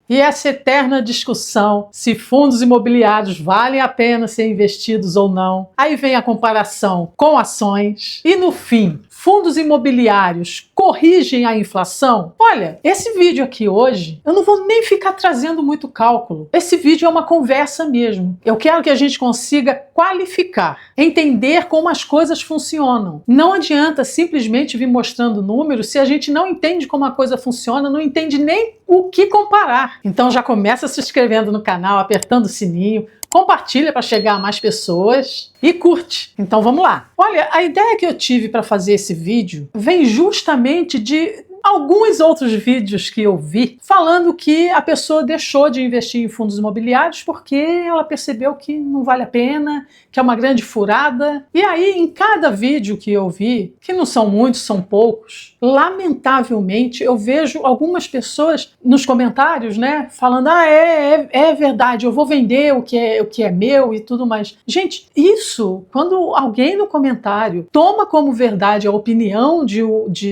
E essa eterna discussão se fundos imobiliários valem a pena ser investidos ou não. Aí vem a comparação com ações. E no fim, fundos imobiliários corrigem a inflação? Olha, esse vídeo aqui hoje, eu não vou nem ficar trazendo muito cálculo. Esse vídeo é uma conversa mesmo. Eu quero que a gente consiga qualificar, entender como as coisas funcionam. Não adianta simplesmente vir mostrando números se a gente não entende como a coisa funciona, não entende nem o que comparar. Então já começa se inscrevendo no canal, apertando o sininho, compartilha para chegar a mais pessoas e curte. Então vamos lá. Olha, a ideia que eu tive para fazer esse vídeo vem justamente de alguns outros vídeos que eu vi falando que a pessoa deixou de investir em fundos imobiliários porque ela percebeu que não vale a pena, que é uma grande furada. E aí, em cada vídeo que eu vi, que não são muitos, são poucos, lamentavelmente eu vejo algumas pessoas nos comentários, né, falando: é verdade, eu vou vender o que é meu e tudo mais. Gente, isso, quando alguém no comentário toma como verdade a opinião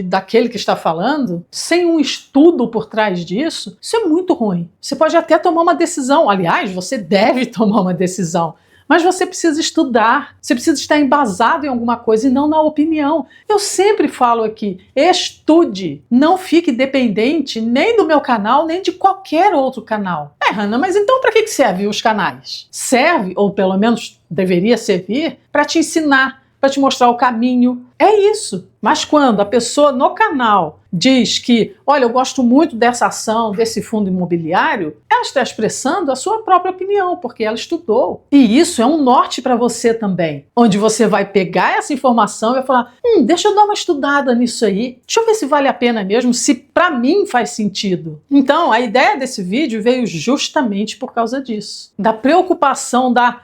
daquele que está falando, sem um estudo por trás disso, isso é muito ruim. Você pode até tomar uma decisão, aliás, você deve tomar uma decisão, mas você precisa estudar, você precisa estar embasado em alguma coisa e não na opinião. Eu sempre falo aqui, estude, não fique dependente nem do meu canal, nem de qualquer outro canal. Hanna, mas então para que servem os canais? Serve, ou pelo menos deveria servir, para te ensinar, para te mostrar o caminho. É isso. Mas quando a pessoa no canal diz que, olha, eu gosto muito dessa ação, desse fundo imobiliário, ela está expressando a sua própria opinião, porque ela estudou. E isso é um norte para você também, onde você vai pegar essa informação e vai falar: deixa eu dar uma estudada nisso aí, deixa eu ver se vale a pena mesmo, se para mim faz sentido. Então, a ideia desse vídeo veio justamente por causa disso, da preocupação, da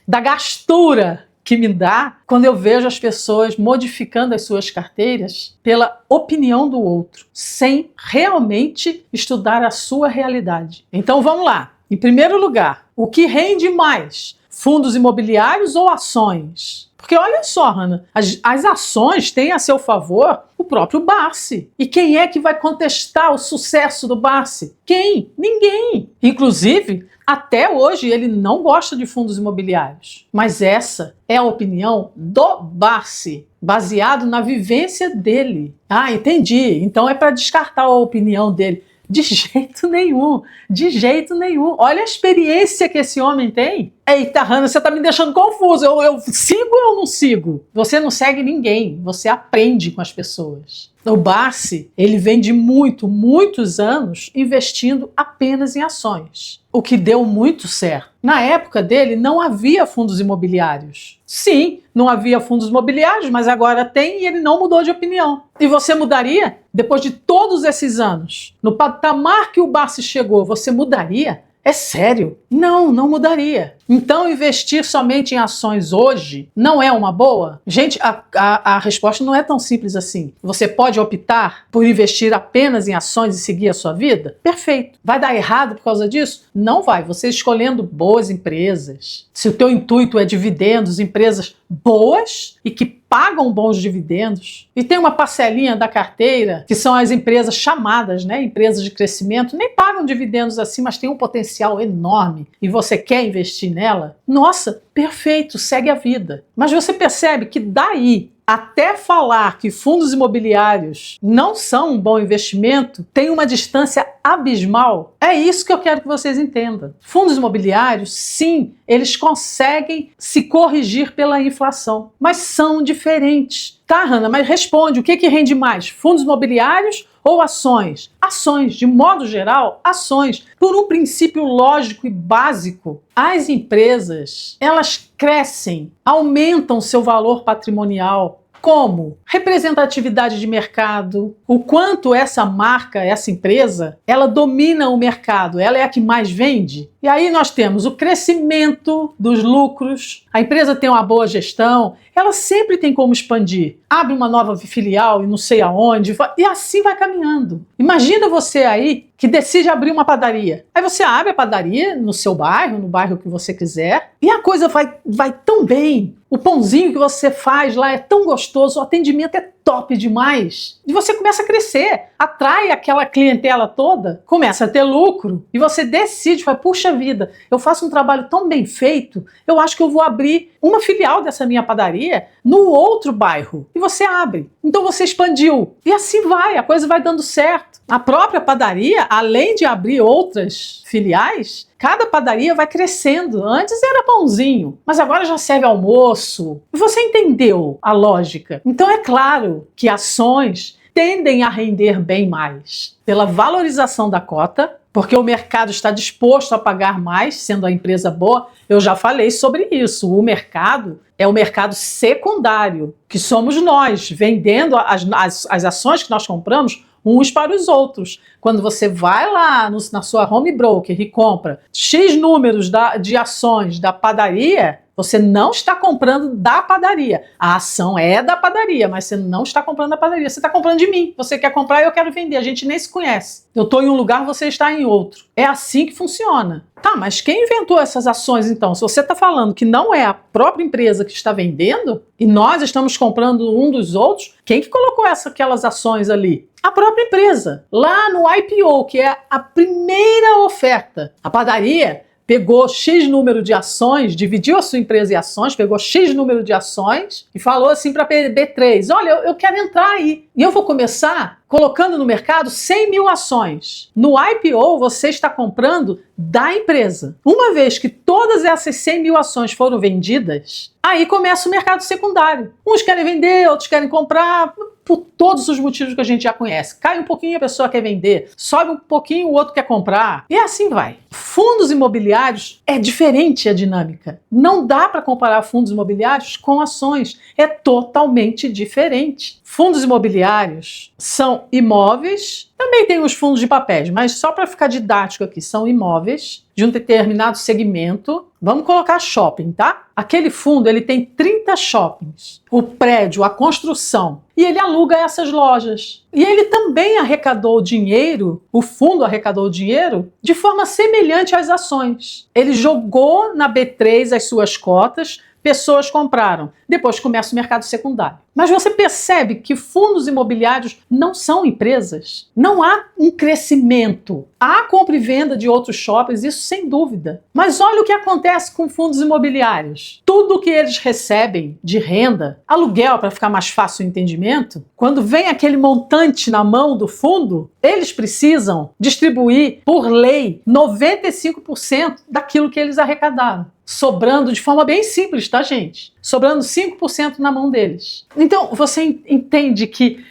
gastura que me dá quando eu vejo as pessoas modificando as suas carteiras pela opinião do outro, sem realmente estudar a sua realidade. Então vamos lá. Em primeiro lugar, o que rende mais? Fundos imobiliários ou ações? Porque olha só, Hanna, as ações têm a seu favor o próprio Barsi. E quem é que vai contestar o sucesso do Barsi? Quem? Ninguém. Inclusive, até hoje ele não gosta de fundos imobiliários. Mas essa é a opinião do Barsi, baseado na vivência dele. Ah, entendi. Então é para descartar a opinião dele. De jeito nenhum, de jeito nenhum. Olha a experiência que esse homem tem. Eita, Hanna, você está me deixando confuso. Eu sigo ou eu não sigo? Você não segue ninguém, você aprende com as pessoas. O Barsi, ele vem de muitos anos investindo apenas em ações, o que deu muito certo. Na época dele não havia fundos imobiliários. Sim, não havia fundos imobiliários, mas agora tem e ele não mudou de opinião. E você mudaria? Depois de todos esses anos, no patamar que o Barsi chegou, você mudaria? É sério? Não mudaria. Então investir somente em ações hoje não é uma boa? Gente, a resposta não é tão simples assim. Você pode optar por investir apenas em ações e seguir a sua vida? Perfeito. Vai dar errado por causa disso? Não vai. Você escolhendo boas empresas. Se o teu intuito é dividendos, empresas boas e que pagam bons dividendos, e tem uma parcelinha da carteira, que são as empresas chamadas, né, empresas de crescimento, nem pagam dividendos assim, mas tem um potencial enorme, e você quer investir nela, nossa, perfeito, segue a vida. Mas você percebe que daí até falar que fundos imobiliários não são um bom investimento, tem uma distância abismal. É isso que eu quero que vocês entendam. Fundos imobiliários, sim, eles conseguem se corrigir pela inflação, mas são diferentes. Tá, Hanna, mas responde, o que rende mais? Fundos imobiliários ou ações? Ações, de modo geral, ações. Por um princípio lógico e básico, as empresas, elas crescem, aumentam seu valor patrimonial. Como? Representatividade de mercado, o quanto essa marca, essa empresa, ela domina o mercado, ela é a que mais vende. E aí nós temos o crescimento dos lucros, a empresa tem uma boa gestão, ela sempre tem como expandir. Abre uma nova filial e não sei aonde, e assim vai caminhando. Imagina você aí que decide abrir uma padaria. Aí você abre a padaria no seu bairro, no bairro que você quiser, e a coisa vai tão bem. O pãozinho que você faz lá é tão gostoso, o atendimento é top demais, e você começa a crescer, atrai aquela clientela toda, começa a ter lucro, e você decide, fala, puxa vida, eu faço um trabalho tão bem feito, eu acho que eu vou abrir uma filial dessa minha padaria no outro bairro. E você abre. Então você expandiu. E assim vai, a coisa vai dando certo. A própria padaria, além de abrir outras filiais, cada padaria vai crescendo. Antes era pãozinho, mas agora já serve almoço. E você entendeu a lógica. Então é claro que ações tendem a render bem mais pela valorização da cota, porque o mercado está disposto a pagar mais, sendo a empresa boa. Eu já falei sobre isso. O mercado é o mercado secundário, que somos nós, vendendo as ações que nós compramos uns para os outros. Quando você vai lá na sua home broker e compra X números de ações da padaria, você não está comprando da padaria. A ação é da padaria, mas você não está comprando da padaria. Você está comprando de mim. Você quer comprar e eu quero vender. A gente nem se conhece. Eu estou em um lugar, você está em outro. É assim que funciona. Tá, mas quem inventou essas ações então? Se você está falando que não é a própria empresa que está vendendo e nós estamos comprando um dos outros, quem que colocou aquelas ações ali? A própria empresa. Lá no IPO, que é a primeira oferta. A padaria pegou X número de ações, dividiu a sua empresa em ações, pegou X número de ações e falou assim para a B3, olha, eu quero entrar aí. E eu vou começar colocando no mercado 100 mil ações. No IPO, você está comprando da empresa. Uma vez que todas essas 100 mil ações foram vendidas, aí começa o mercado secundário. Uns querem vender, outros querem comprar, por todos os motivos que a gente já conhece. Cai um pouquinho, a pessoa quer vender. Sobe um pouquinho, o outro quer comprar. E assim vai. Fundos imobiliários é diferente a dinâmica. Não dá para comparar fundos imobiliários com ações. É totalmente diferente. Fundos imobiliários são imóveis, também tem os fundos de papéis, mas só para ficar didático aqui, são imóveis de um determinado segmento. Vamos colocar shopping, tá? Aquele fundo, ele tem 30 shoppings. O prédio, a construção. E ele aluga essas lojas. E ele também arrecadou dinheiro, o fundo arrecadou dinheiro, de forma semelhante às ações. Ele jogou na B3 as suas cotas, pessoas compraram. Depois começa o mercado secundário. Mas você percebe que fundos imobiliários não são empresas. Não há um crescimento. Há compra e venda de outros shoppings, isso sem dúvida. Mas olha o que acontece com fundos imobiliários. Tudo que eles recebem de renda, aluguel, para ficar mais fácil o entendimento, quando vem aquele montante na mão do fundo, eles precisam distribuir, por lei, 95% daquilo que eles arrecadaram. Sobrando de forma bem simples, tá, gente? Sobrando 5% na mão deles. Então, você entende que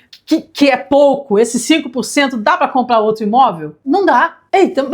é pouco, esse 5% dá para comprar outro imóvel? Não dá. Eita,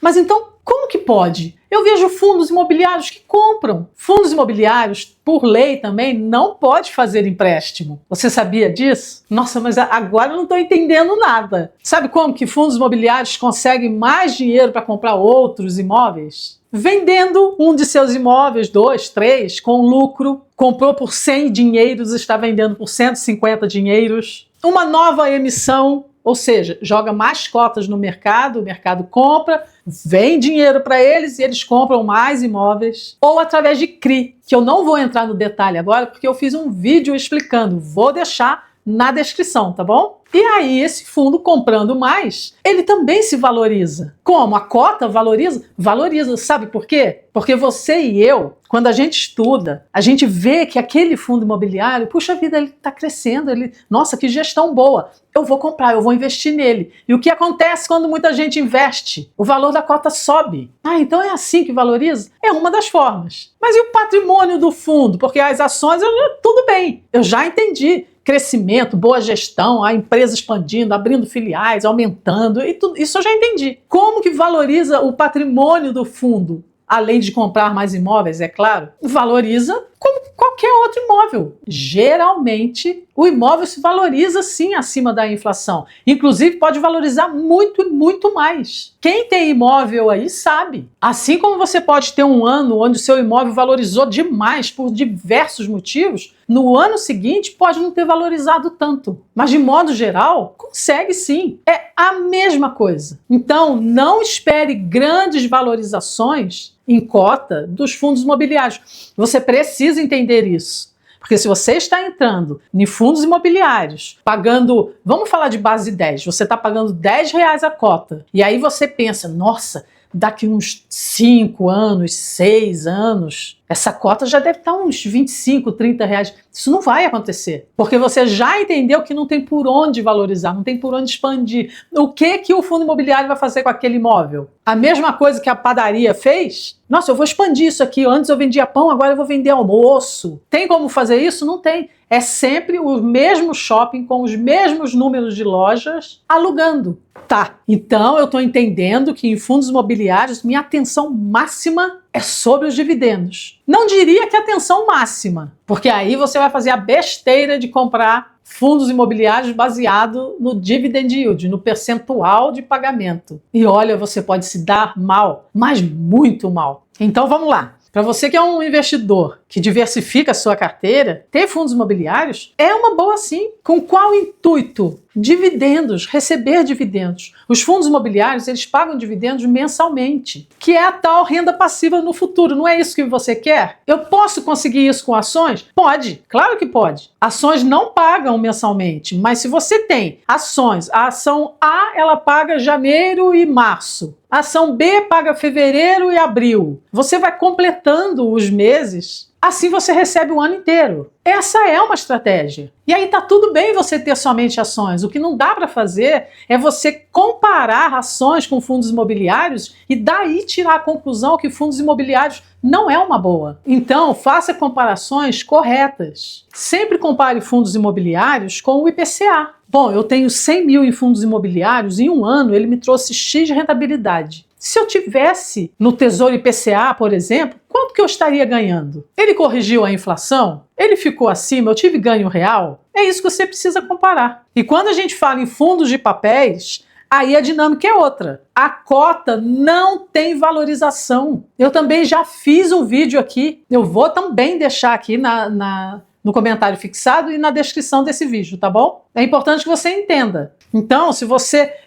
mas então, como que pode? Eu vejo fundos imobiliários que compram. Fundos imobiliários, por lei também, não pode fazer empréstimo. Você sabia disso? Nossa, mas agora eu não estou entendendo nada. Sabe como que fundos imobiliários conseguem mais dinheiro para comprar outros imóveis? Vendendo um de seus imóveis, 2, 3, com lucro. Comprou por 100 dinheiros, está vendendo por 150 dinheiros. Uma nova emissão, ou seja, joga mais cotas no mercado, o mercado compra, vem dinheiro para eles e eles compram mais imóveis. Ou através de CRI, que eu não vou entrar no detalhe agora, porque eu fiz um vídeo explicando. Vou deixar na descrição, tá bom? E aí, esse fundo comprando mais, ele também se valoriza. Como? A cota valoriza? Valoriza. Sabe por quê? Porque você e eu, quando a gente estuda, a gente vê que aquele fundo imobiliário, puxa vida, ele está crescendo, nossa, que gestão boa. Eu vou comprar, eu vou investir nele. E o que acontece quando muita gente investe? O valor da cota sobe. Ah, então é assim que valoriza? É uma das formas. Mas e o patrimônio do fundo? Porque as ações, tudo bem, eu já entendi. Crescimento, boa gestão, a empresa expandindo, abrindo filiais, aumentando, e tudo isso eu já entendi. Como que valoriza o patrimônio do fundo? Além de comprar mais imóveis, é claro, valoriza como qualquer outro imóvel. Geralmente, o imóvel se valoriza sim acima da inflação. Inclusive, pode valorizar muito, muito mais. Quem tem imóvel aí sabe. Assim como você pode ter um ano onde o seu imóvel valorizou demais por diversos motivos, no ano seguinte pode não ter valorizado tanto. Mas, de modo geral, consegue sim. É a mesma coisa. Então, não espere grandes valorizações em cota dos fundos imobiliários. Você precisa entender isso. Porque se você está entrando em fundos imobiliários, pagando, vamos falar de base 10, você está pagando R$10 a cota, e aí você pensa, nossa, daqui uns 5 anos, 6 anos, essa cota já deve estar uns 25, R$30. Isso não vai acontecer, porque você já entendeu que não tem por onde valorizar, não tem por onde expandir. O que o fundo imobiliário vai fazer com aquele imóvel? A mesma coisa que a padaria fez? Nossa, eu vou expandir isso aqui. Antes eu vendia pão, agora eu vou vender almoço. Tem como fazer isso? Não tem. É sempre o mesmo shopping com os mesmos números de lojas alugando. Tá, então eu estou entendendo que em fundos imobiliários minha atenção máxima é sobre os dividendos. Não diria que atenção máxima, porque aí você vai fazer a besteira de comprar fundos imobiliários baseado no dividend yield, no percentual de pagamento. E olha, você pode se dar mal, mas muito mal. Então vamos lá. Para você que é um investidor que diversifica a sua carteira, ter fundos imobiliários é uma boa sim. Com qual intuito? Dividendos, receber dividendos. Os fundos imobiliários, eles pagam dividendos mensalmente, que é a tal renda passiva no futuro. Não é isso que você quer? Eu posso conseguir isso com ações? Pode, claro que pode. Ações não pagam mensalmente, mas se você tem ações, a ação A, ela paga janeiro e março. A ação B paga fevereiro e abril. Você vai completando os meses, assim você recebe o ano inteiro. Essa é uma estratégia. E aí tá tudo bem você ter somente ações. O que não dá para fazer é você comparar ações com fundos imobiliários e daí tirar a conclusão que fundos imobiliários não é uma boa. Então, faça comparações corretas. Sempre compare fundos imobiliários com o IPCA. Bom, eu tenho 100 mil em fundos imobiliários, em um ano ele me trouxe X de rentabilidade. Se eu tivesse no Tesouro IPCA, por exemplo, quanto que eu estaria ganhando? Ele corrigiu a inflação? Ele ficou acima? Eu tive ganho real? É isso que você precisa comparar. E quando a gente fala em fundos de papéis, aí a dinâmica é outra. A cota não tem valorização. Eu também já fiz um vídeo aqui, eu vou também deixar aqui no comentário fixado e na descrição desse vídeo, tá bom? É importante que você entenda. Então,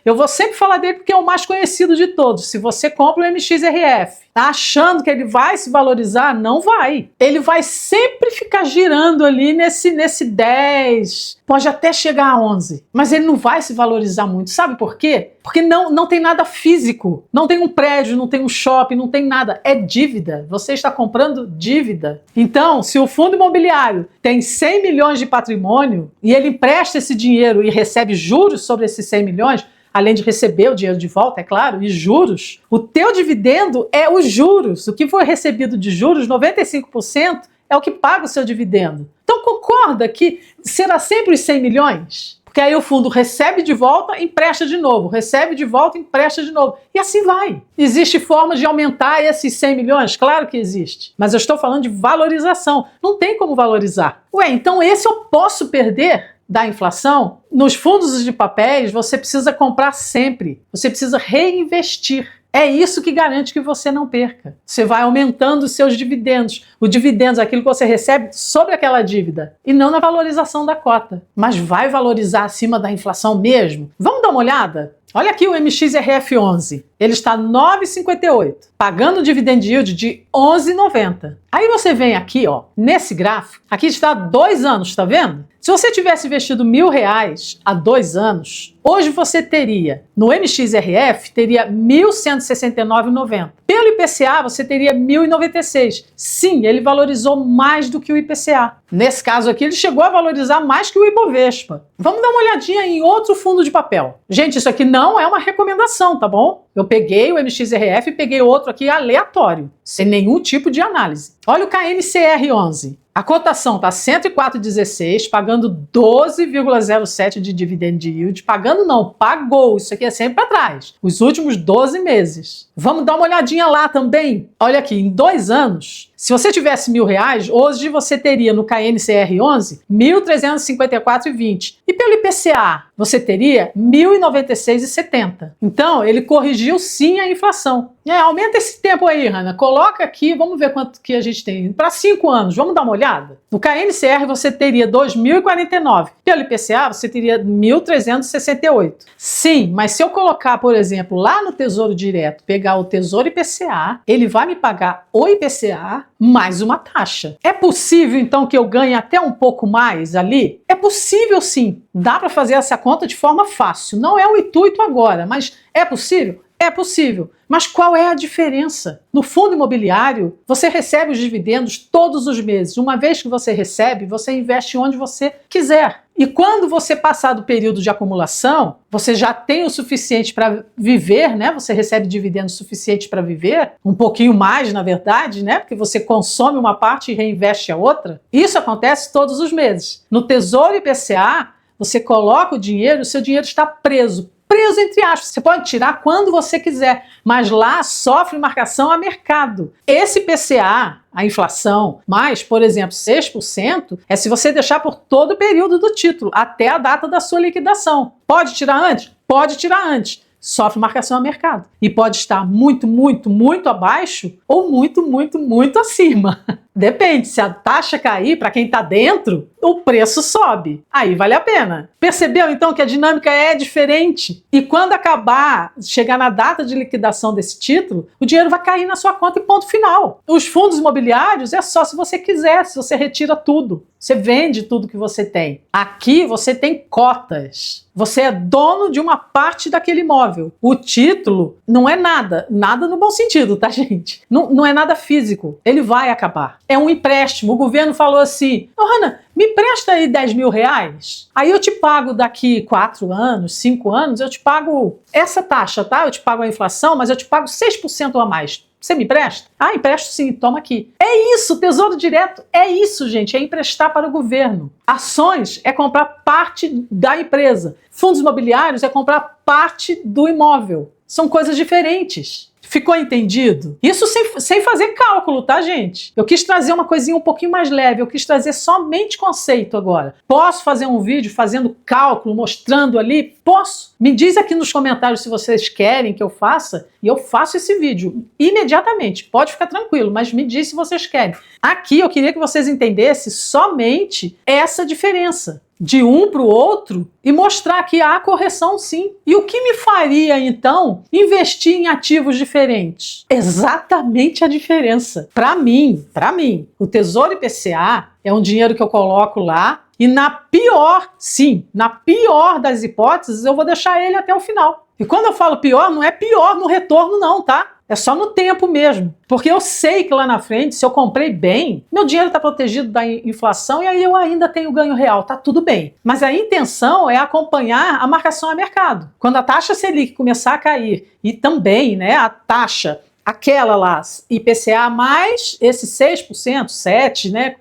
eu vou sempre falar dele porque é o mais conhecido de todos. Se você compra o MXRF, tá achando que ele vai se valorizar, não vai. Ele vai sempre ficar girando ali nesse 10, pode até chegar a 11, mas ele não vai se valorizar muito. Sabe por quê? Porque não tem nada físico, não tem um prédio, não tem um shopping, não tem nada. É dívida. Você está comprando dívida. Então, se o fundo imobiliário tem 100 milhões de patrimônio e ele empresta esse dinheiro e recebe juros sobre esses 100 milhões, além de receber o dinheiro de volta, é claro, e juros, o teu dividendo é os juros. O que foi recebido de juros, 95%, é o que paga o seu dividendo. Então concorda que será sempre os 100 milhões? Porque aí o fundo recebe de volta, empresta de novo, recebe de volta, empresta de novo. E assim vai. Existe forma de aumentar esses 100 milhões? Claro que existe. Mas eu estou falando de valorização. Não tem como valorizar. Ué, então esse eu posso perder da inflação? Nos fundos de papéis, você precisa comprar sempre. Você precisa reinvestir. É isso que garante que você não perca. Você vai aumentando os seus dividendos. O dividendos é aquilo que você recebe sobre aquela dívida e não na valorização da cota. Mas vai valorizar acima da inflação mesmo? Vamos dar uma olhada? Olha aqui o MXRF11. Ele está 9,58, pagando dividend yield de 11,90. Aí você vem aqui, ó, nesse gráfico, aqui está há 2 anos, tá vendo? Se você tivesse investido R$1.000 há 2 anos, hoje você teria, no MXRF, teria R$ 1.169,90. Pelo IPCA, você teria R$ 1.096. Sim, ele valorizou mais do que o IPCA. Nesse caso aqui, ele chegou a valorizar mais que o Ibovespa. Vamos dar uma olhadinha em outro fundo de papel. Gente, isso aqui não é uma recomendação, tá bom? Eu peguei o MXRF e peguei outro aqui aleatório, sem nenhum tipo de análise. Olha o KNCR11. A cotação está 104,16, pagando 12,07 de dividend yield. Pagando não, pagou. Isso aqui é sempre para trás. Os últimos 12 meses. Vamos dar uma olhadinha lá também. Olha aqui, em 2 anos, se você tivesse R$1.000, hoje você teria no KNCR11 R$ 1.354,20. E pelo IPCA, você teria R$ 1.096,70. Então, ele corrigiu sim a inflação. Aumenta esse tempo aí, Hanna. Coloca aqui, vamos ver quanto que a gente tem. Para 5 anos, vamos dar uma olhada? No KNCR você teria R$ 2.049. Pelo IPCA você teria R$ 1.368. Sim, mas se eu colocar, por exemplo, lá no Tesouro Direto, pegar o Tesouro IPCA, ele vai me pagar o IPCA mais uma taxa. É possível, então, que eu ganhe até um pouco mais ali? É possível, sim. Dá para fazer essa conta de forma fácil. Não é o intuito agora, mas é possível? É possível. Mas qual é a diferença? No fundo imobiliário, você recebe os dividendos todos os meses. Uma vez que você recebe, você investe onde você quiser. E quando você passar do período de acumulação, você já tem o suficiente para viver, né? Você recebe dividendos suficientes para viver, um pouquinho mais, na verdade, né? Porque você consome uma parte e reinveste a outra. Isso acontece todos os meses. No Tesouro IPCA, você coloca o dinheiro, o seu dinheiro está preso entre aspas. Você pode tirar quando você quiser, mas lá sofre marcação a mercado. Esse PCA, a inflação, mais, por exemplo, 6%, é se você deixar por todo o período do título, até a data da sua liquidação. Pode tirar antes? Pode tirar antes. Sofre marcação a mercado. E pode estar muito, muito, muito abaixo ou muito, muito, muito acima. Depende, se a taxa cair, para quem está dentro, o preço sobe. Aí vale a pena. Percebeu então que a dinâmica é diferente? E quando acabar, chegar na data de liquidação desse título, o dinheiro vai cair na sua conta e ponto final. Os fundos imobiliários é só se você quiser, se você retira tudo. Você vende tudo que você tem. Aqui você tem cotas. Você é dono de uma parte daquele imóvel. O título não é nada. Nada no bom sentido, tá, gente? Não é nada físico. Ele vai acabar. É um empréstimo. O governo falou assim: Hanna, me presta aí R$ 10.000. Aí eu te pago daqui 4 anos, 5 anos, eu te pago essa taxa, tá? Eu te pago a inflação, mas eu te pago 6% a mais. Você me empresta? Ah, empresto sim, toma aqui. É isso, Tesouro Direto, é isso, gente, é emprestar para o governo. Ações é comprar parte da empresa. Fundos imobiliários é comprar parte do imóvel. São coisas diferentes. Ficou entendido? Isso sem fazer cálculo, tá, gente? Eu quis trazer uma coisinha um pouquinho mais leve, eu quis trazer somente conceito agora. Posso fazer um vídeo fazendo cálculo, mostrando ali? Posso. Me diz aqui nos comentários se vocês querem que eu faça, e eu faço esse vídeo imediatamente. Pode ficar tranquilo, mas me diz se vocês querem. Aqui eu queria que vocês entendessem somente essa diferença de um para o outro e mostrar que há correção sim. E o que me faria, então, investir em ativos diferentes? Exatamente a diferença. Para mim, o Tesouro IPCA é um dinheiro que eu coloco lá e na pior das hipóteses, eu vou deixar ele até o final. E quando eu falo pior, não é pior no retorno não, tá? É só no tempo mesmo. Porque eu sei que lá na frente, se eu comprei bem, meu dinheiro está protegido da inflação e aí eu ainda tenho ganho real, tá tudo bem. Mas a intenção é acompanhar a marcação a mercado. Quando a taxa Selic começar a cair e também, né, a taxa, aquela lá, IPCA mais esse 6%, 7%, né,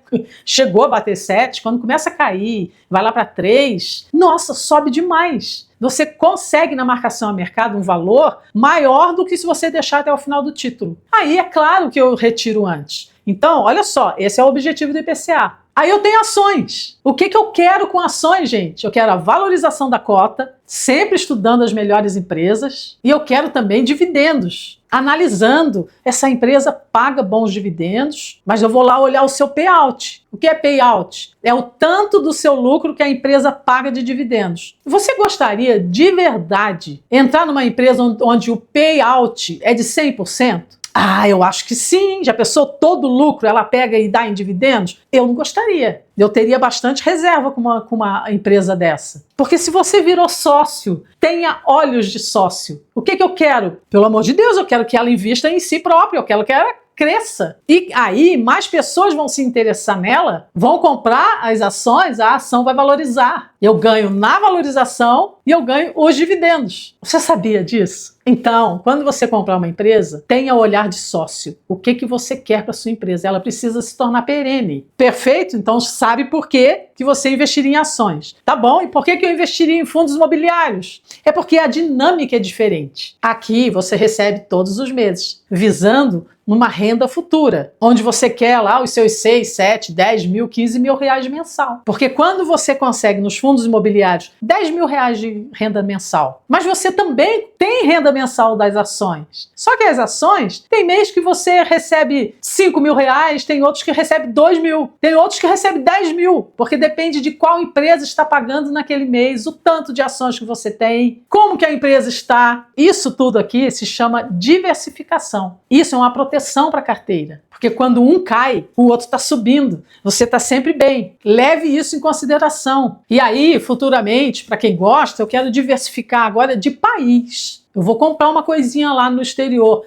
chegou a bater 7%, quando começa a cair, vai lá para 3%, nossa, sobe demais. Você consegue na marcação a mercado um valor maior do que se você deixar até o final do título. Aí é claro que eu retiro antes. Então, olha só, esse é o objetivo do IPCA. Aí eu tenho ações. O que eu quero com ações, gente? Eu quero a valorização da cota, sempre estudando as melhores empresas, e eu quero também dividendos, analisando. Essa empresa paga bons dividendos, mas eu vou lá olhar o seu payout. O que é payout? É o tanto do seu lucro que a empresa paga de dividendos. Você gostaria de verdade entrar numa empresa onde o payout é de 100%? Ah, eu acho que sim. Já pensou todo lucro ela pega e dá em dividendos? Eu não gostaria. Eu teria bastante reserva com uma empresa dessa. Porque se você virou sócio, tenha olhos de sócio. O que eu quero? Pelo amor de Deus, eu quero que ela invista em si própria, eu quero que ela cresça. E aí mais pessoas vão se interessar nela, vão comprar as ações, a ação vai valorizar. Eu ganho na valorização e eu ganho os dividendos. Você sabia disso? Então, quando você comprar uma empresa, tenha o olhar de sócio. O que você quer para sua empresa? Ela precisa se tornar perene. Perfeito? Então sabe por que você investiria em ações. Tá bom, e por que eu investiria em fundos imobiliários? É porque a dinâmica é diferente. Aqui você recebe todos os meses, visando numa renda futura, onde você quer lá os seus 6, 7, 10 mil, 15 mil reais mensal. Porque quando você consegue nos fundos imobiliários 10 mil reais de renda mensal. Mas você também tem renda mensal das ações. Só que as ações, tem mês que você recebe 5 mil reais, tem outros que recebe 2 mil, tem outros que recebe 10 mil, porque depende de qual empresa está pagando naquele mês, o tanto de ações que você tem, como que a empresa está. Isso tudo aqui se chama diversificação. Isso é uma proteção para a carteira. Porque quando um cai, o outro está subindo. Você está sempre bem. Leve isso em consideração. E aí, futuramente, para quem gosta, eu quero diversificar agora de país. Eu vou comprar uma coisinha lá no exterior.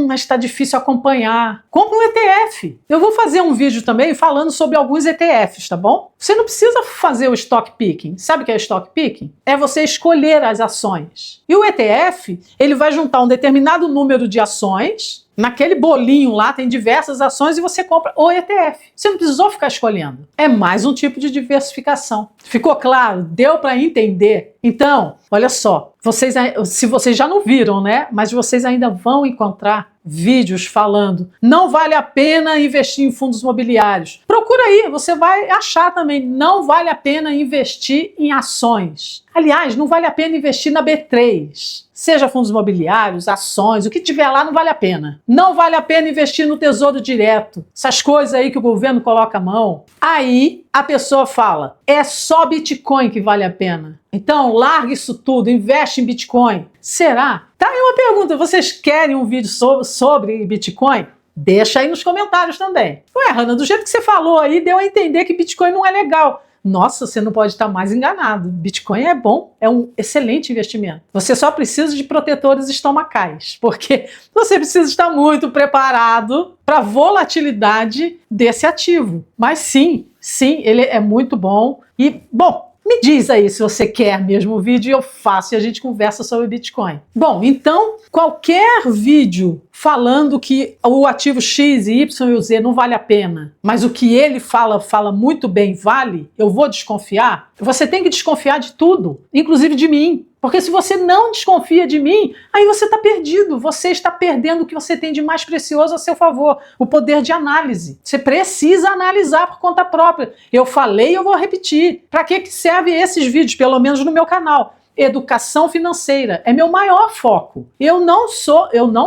Mas está difícil acompanhar. Compre um ETF. Eu vou fazer um vídeo também falando sobre alguns ETFs, tá bom? Você não precisa fazer o stock picking. Sabe o que é stock picking? É você escolher as ações. E o ETF, ele vai juntar um determinado número de ações. Naquele bolinho lá tem diversas ações e você compra o ETF. Você não precisou ficar escolhendo. É mais um tipo de diversificação. Ficou claro? Deu para entender? Então, olha só, se vocês já não viram, né? Mas vocês ainda vão encontrar vídeos falando não vale a pena investir em fundos imobiliários. Procura aí, você vai achar também não vale a pena investir em ações. Aliás, não vale a pena investir na B3. Seja fundos imobiliários, ações, o que tiver lá não vale a pena. Não vale a pena investir no Tesouro Direto. Essas coisas aí que o governo coloca a mão. Aí a pessoa fala, é só Bitcoin que vale a pena. Então larga isso tudo, investe em Bitcoin. Será? Tá aí uma pergunta, vocês querem um vídeo sobre Bitcoin? Deixa aí nos comentários também. Ué, Hanna, do jeito que você falou aí, deu a entender que Bitcoin não é legal. Nossa, você não pode estar mais enganado. Bitcoin é bom, é um excelente investimento. Você só precisa de protetores estomacais, porque você precisa estar muito preparado para a volatilidade desse ativo. Mas sim, ele é muito bom. E, bom, me diz aí se você quer mesmo o vídeo e eu faço e a gente conversa sobre Bitcoin. Bom, então, qualquer vídeo falando que o ativo X, Y e o Z não vale a pena, mas o que ele fala muito bem vale, eu vou desconfiar? Você tem que desconfiar de tudo, inclusive de mim. Porque se você não desconfia de mim, aí você está perdido. Você está perdendo o que você tem de mais precioso a seu favor, o poder de análise. Você precisa analisar por conta própria. Eu falei e eu vou repetir. Para que servem esses vídeos, pelo menos no meu canal? Educação financeira é meu maior foco. Eu não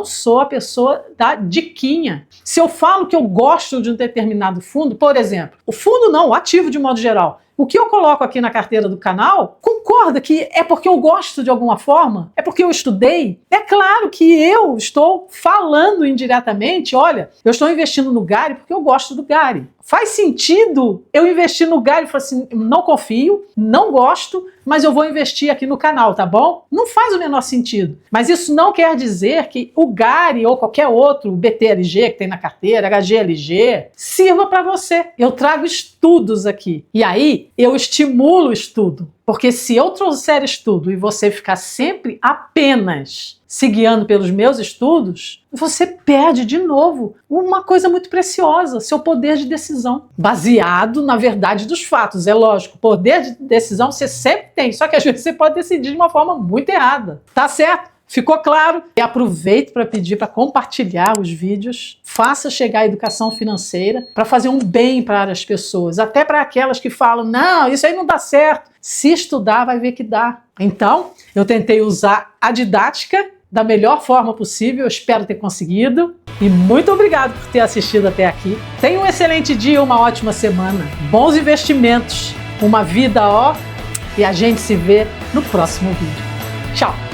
sou a pessoa da diquinha. Se eu falo que eu gosto de um determinado fundo, por exemplo, o fundo não, o ativo de modo geral, o que eu coloco aqui na carteira do canal, concorda que é porque eu gosto de alguma forma? É porque eu estudei? É claro que eu estou falando indiretamente, olha, eu estou investindo no Gary porque eu gosto do Gary. Faz sentido eu investir no Gary e falar assim, não confio, não gosto, mas eu vou investir aqui no canal, tá bom? Não faz o menor sentido. Mas isso não quer dizer que o Gary ou qualquer outro, o BTLG que tem na carteira, HGLG, sirva para você. Eu trago estudos aqui. E aí, eu estimulo o estudo. Porque se eu trouxer estudo e você ficar sempre apenas se guiando pelos meus estudos, você perde de novo uma coisa muito preciosa, seu poder de decisão. Baseado na verdade dos fatos, é lógico. Poder de decisão você sempre tem, só que às vezes você pode decidir de uma forma muito errada. Tá certo? Ficou claro? E aproveito para pedir para compartilhar os vídeos, faça chegar a educação financeira para fazer um bem para as pessoas, até para aquelas que falam, não, isso aí não dá certo. Se estudar, vai ver que dá. Então, eu tentei usar a didática da melhor forma possível, eu espero ter conseguido. E muito obrigado por ter assistido até aqui. Tenha um excelente dia, uma ótima semana, bons investimentos, uma vida ó, e a gente se vê no próximo vídeo. Tchau!